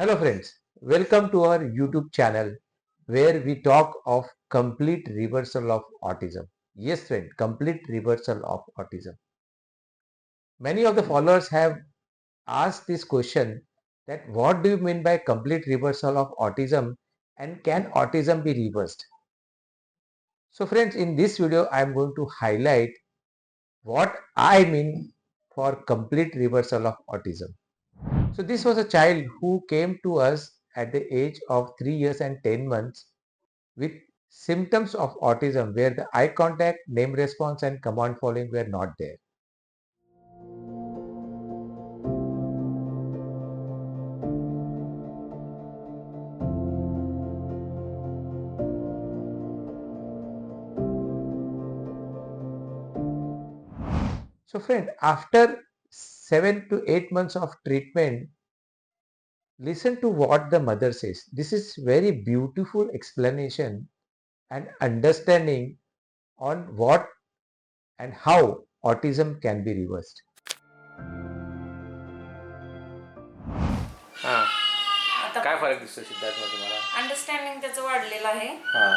Hello friends, welcome to our YouTube channel where we talk of complete reversal of autism. Yes friend, complete reversal of autism. Many of the followers have asked this question that what do you mean by complete reversal of autism and can autism be reversed? So friends, in this video I am going to highlight what I mean for complete reversal of autism. So this was a child who came to us at the age of 3 years and 10 months with symptoms of autism where the eye contact, name response and command following were not there. So friend, after 7 to 8 months of treatment, listen to what the mother says. This is very beautiful explanation and understanding on what and how autism can be reversed. हां. आता काय फरक दिसतो सिद्धार्थमध्ये तुम्हाला? Understanding त्याचं वाढलेलं आहे. हां.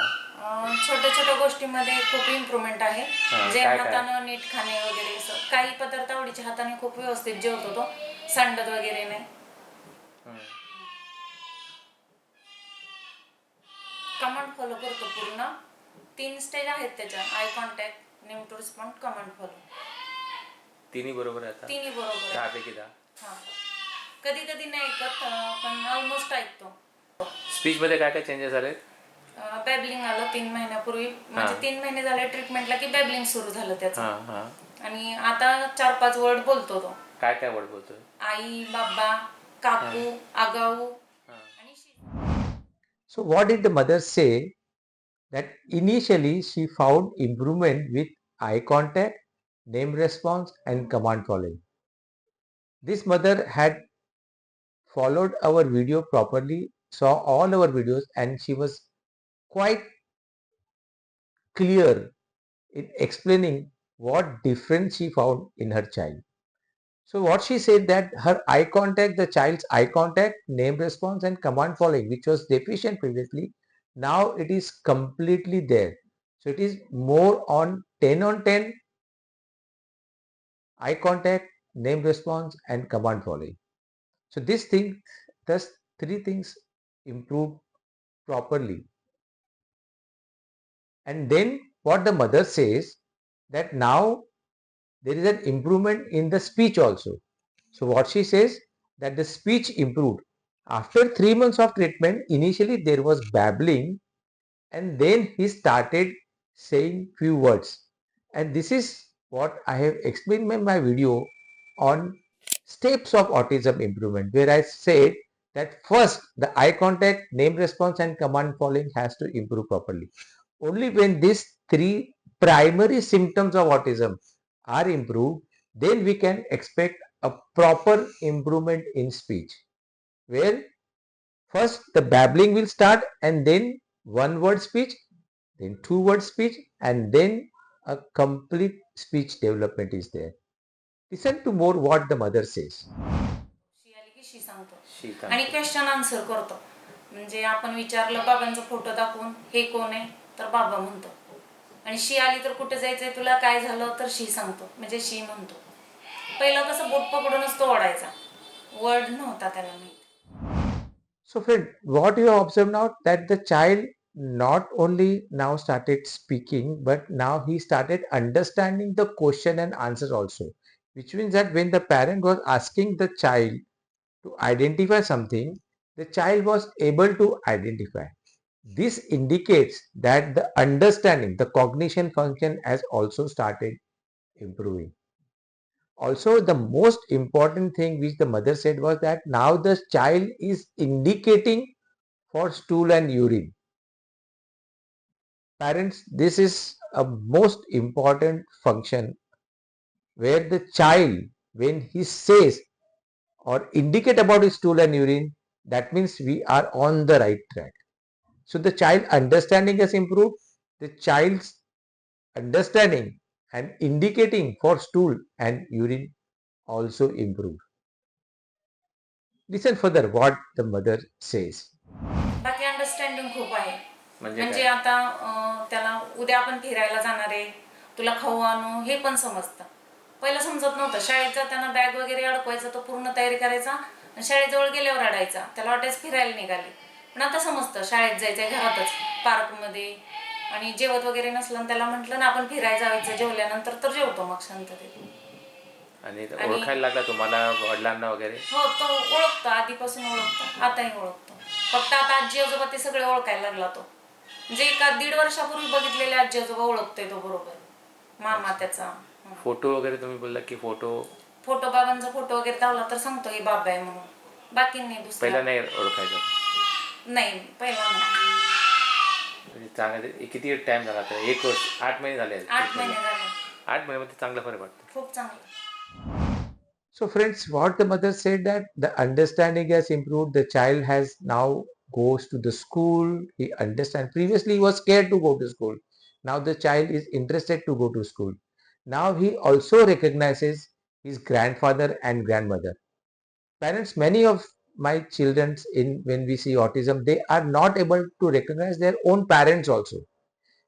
छोट्या छोट्या गोष्टींमध्ये खूप इम्प्रूव्हमेंट आहे. जे काय? हातानं नीट खाणे वगैरे असं काही पदार्थ आवडीचे हाताने खूप व्यवस्थित जेवतो तो, सांडत वगैरे नाही. कमांड फॉलो करतो पूर्ण. 3 स्टेज आहेत त्याच्या: eye contact, name to respond, command follow. तिन्ही बरोबर आहेत? तिन्ही बरोबर. 10 पैकी 10. हां. कधी कधी नाही ऐकत, पण ऑलमोस्ट ऐकतो. स्पीचमध्ये काय काय चेंजेस झाले? बॅबलिंग आलं 3 महिन्यापूर्वी. म्हणजे 3 महिने झाले ट्रीटमेंटला की बॅबलिंग सुरू झालं त्याचं. आणि आता 4-5 वर्ड बोलतो तो. काय काय वर्ड बोलतोय? आई, बाबा, काकू, आगाऊ आणि So what did the mother say? That initially she found improvement with eye contact, name response and command following. This mother had followed our video properly, saw all our videos and she was quite clear in explaining what difference she found in her child. So what she said that her eye contact, the child's eye contact, name response and command following, which was deficient previously, now it is completely there. So it is more on 10 on 10 eye contact, name response and command following. So this thing, thus 3 things improved properly. And then what the mother says that now there is an improvement in the speech also. So what she says that the speech improved. After 3 months of treatment, initially there was babbling and then he started saying few words. And this is what I have explained in my video on steps of autism improvement, where I said that first the eye contact, name response and command following has to improve properly. Only when these 3 primary symptoms of autism are improved, then we can expect a proper improvement in speech, where first the babbling will start and then one word speech, then 2 word speech and then a complete speech development is there. Listen to more what the mother says. She आली की she सांगतो आणि question answer करतो. म्हणजे आपण विचारलं बाबांचा photo दाखवून हे कोण आहे तर बाबा म्हणतो. आणि शी आली तर कुठे जायचंय तुला, काय झालं तर शी सांगतो, म्हणजे शी म्हणतो. पहिलं कसं बोट पकडूनच तो ओढायचा, वर्ड नव्हता त्याला माहिती. So friend, what you have observed now that the child not only now started speaking, but now he started understanding the question and answer also, which means that when the parent was asking the child to identify something, the child was able to identify. This indicates that the understanding, the cognition function has also started improving. Also, the most important thing which the mother said was that now the child is indicating for stool and urine. Parents, this is a most important function where the child, when he says or indicate about his stool and urine, that means we are on the right track. So the child understanding has improved. The child's understanding and indicating for stool and urine also improved. Listen further what the mother says. बाकी understanding खूप आहे. म्हणजे म्हणजे काय? आता त्याला उद्या आपण फिरायला जाणार आहे, तुला खाऊ आणू हे पण समजतं. पहिलं समजत नव्हतं. शाळेत जाताना बॅग वगैरे अडकवायचं, तो पूर्ण तयारी करायचा आणि शाळेजवळ गेल्यावर रडायचा. त्याला वाटायचं फिरायला निघाले. पण आता समजतं शाळेत जायचंय घरातच पार्कमध्ये, आणि जेवत वगैरे नसलं आणि त्याला म्हटलं ना आपण फिरायला जायचं जेवल्यानंतर, तर जेवतो मग शांततेत. आणि ओळखायला लागला तुम्हाला वडिलांना वगैरे? हो, तो ओळखतो, आधीपासून ओळखतो, आताही ओळखतो. फक्त आता आजी आजोबा ते सगळे ओळखायला लागला तो. म्हणजे एका 1.5 वर्षापूर्वी बघितलेले आजी आजोबा ओळखतोय तो बरोबर. मामा त्याचा. फोटो वगैरे तुम्ही बोलला की फोटो बाबांचा फोटो वगैरे लावला तर सांगतो हे बाबा आहे म्हणून. बाकी नाही पहिला दुसरा. नाही ओळखायचं? नाही, पहिला नाही. म्हणजे चांगलं किती टाइम झाला तर 1 वर्ष 8 महिने झाले? 8 महिने झाले. 8 महिन्यामध्ये चांगला फरक वाटतो. खूप चांगलं. So friends, what the mother said, that the understanding has improved. The child has now goes to the school. He understands. Previously he was scared to go to school. Now the child is interested to go to school. Now he also recognizes his grandfather and grandmother. Parents, many of my children, in when we see autism, they are not able to recognize their own parents also.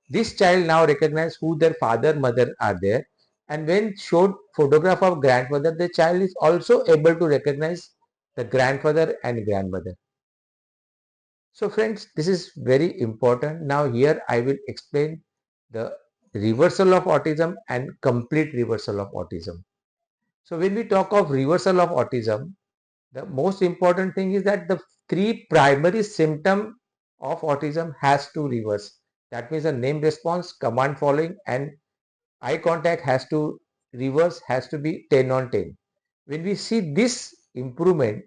This child now recognize who their father, mother are there, and when showed photograph of grandfather, the child is also able to recognize the grandfather and grandmother. So friends, this is very important. Now here I will explain the reversal of autism and complete reversal of autism. So when we talk of reversal of autism, the most important thing is that the 3 primary symptom of autism has to reverse. That means the name response, command following, and eye contact has to reverse, has to be 10 on 10. When we see this improvement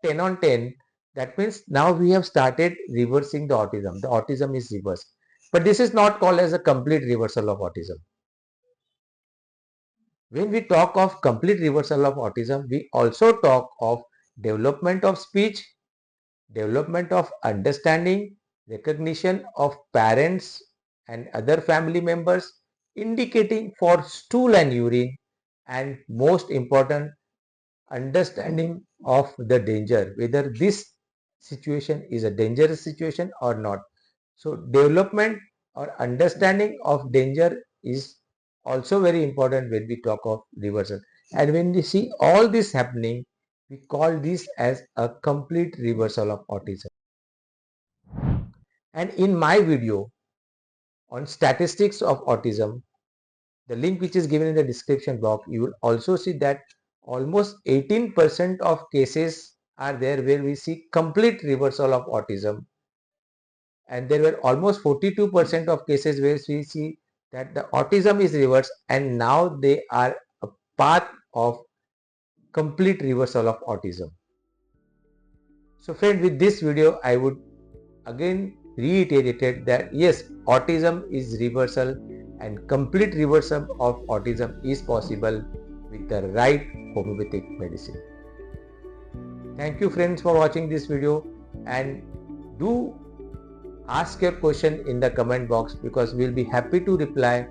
10 on 10, that means now we have started reversing the autism. The autism is reversed. But this is not called as a complete reversal of autism. When we talk of complete reversal of autism, we also talk of development of speech, development of understanding, recognition of parents and other family members, indicating for stool and urine, and most important, understanding of the danger, whether this situation is a dangerous situation or not. So development or understanding of danger is also very important when we talk of reversal. And when we see all this happening, we call this as a complete reversal of autism. And in my video on statistics of autism, the link which is given in the description box, you will also see that almost 18% of cases are there where we see complete reversal of autism, and there were almost 42% of cases where we see that the autism is reversed and now they are a path of complete reversal of autism. So friend, with this video I would again reiterated that yes, autism is reversal and complete reversal of autism is possible with the right homeopathic medicine. Thank you friends for watching this video, and do ask your question in the comment box, because we'll be happy to reply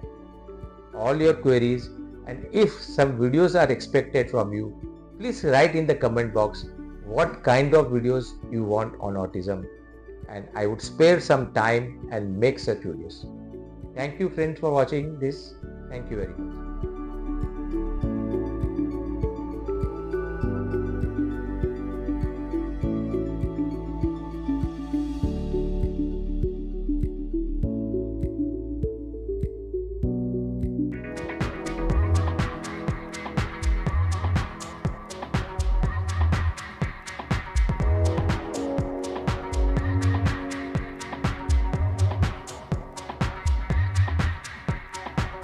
all your queries. And if some videos are expected from you, please write in the comment box what kind of videos you want on autism, and I would spare some time and make such videos. Thank you friends for watching this. Thank you very much.